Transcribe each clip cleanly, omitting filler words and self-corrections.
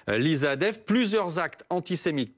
Lisa Adef, plusieurs actes antisémites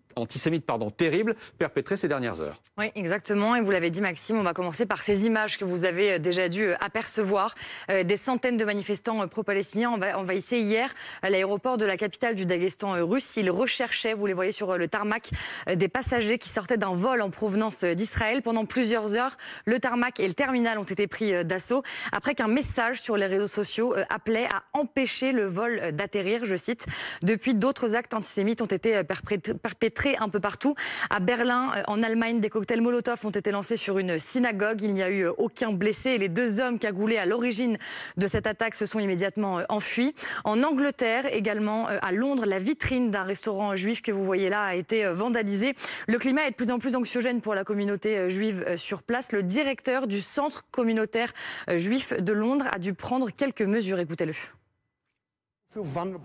terribles perpétrés ces dernières heures. Oui, exactement. Et vous l'avez dit, Maxime, on va commencer par ces images que vous avez déjà dû apercevoir. Des centaines de manifestants pro-palestiniens envahissaient hier l'aéroport de la capitale du Daghestan russe. Ils recherchaient, vous les voyez sur le tarmac, des passagers qui sortaient d'un vol en provenance d'Israël. Pendant plusieurs heures, le tarmac et le terminal ont été pris d'assaut après qu'un message sur les réseaux sociaux appelait à empêcher le vol d'atterrir, je cite. Depuis, d'autres actes antisémites ont été perpétrés un peu partout. À Berlin, en Allemagne, des cocktails Molotov ont été lancés sur une synagogue. Il n'y a eu aucun blessé et les deux hommes cagoulés à l'origine de cette attaque se sont immédiatement enfuis. En Angleterre, également à Londres, la vitrine d'un restaurant juif que vous voyez là a été vandalisée. Le climat est de plus en plus anxiogène pour la communauté juive sur place. Le directeur du centre communautaire juif de Londres a dû prendre quelques mesures. Écoutez-le.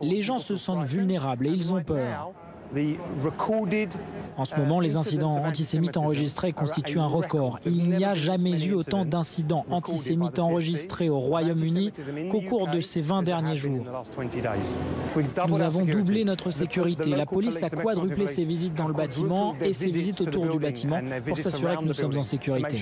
Les gens se sentent vulnérables et ils ont peur. En ce moment, les incidents antisémites enregistrés constituent un record. Il n'y a jamais eu autant d'incidents antisémites enregistrés au Royaume-Uni qu'au cours de ces 20 derniers jours. Nous avons doublé notre sécurité. La police a quadruplé ses visites dans le bâtiment et ses visites autour du bâtiment pour s'assurer que nous sommes en sécurité.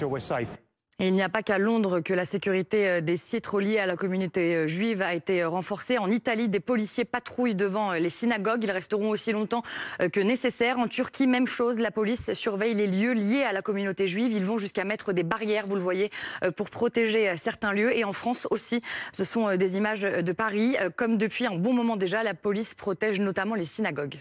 Et il n'y a pas qu'à Londres que la sécurité des sites reliés à la communauté juive a été renforcée. En Italie, des policiers patrouillent devant les synagogues. Ils resteront aussi longtemps que nécessaire. En Turquie, même chose. La police surveille les lieux liés à la communauté juive. Ils vont jusqu'à mettre des barrières, vous le voyez, pour protéger certains lieux. Et en France aussi, ce sont des images de Paris. Comme depuis un bon moment déjà, la police protège notamment les synagogues.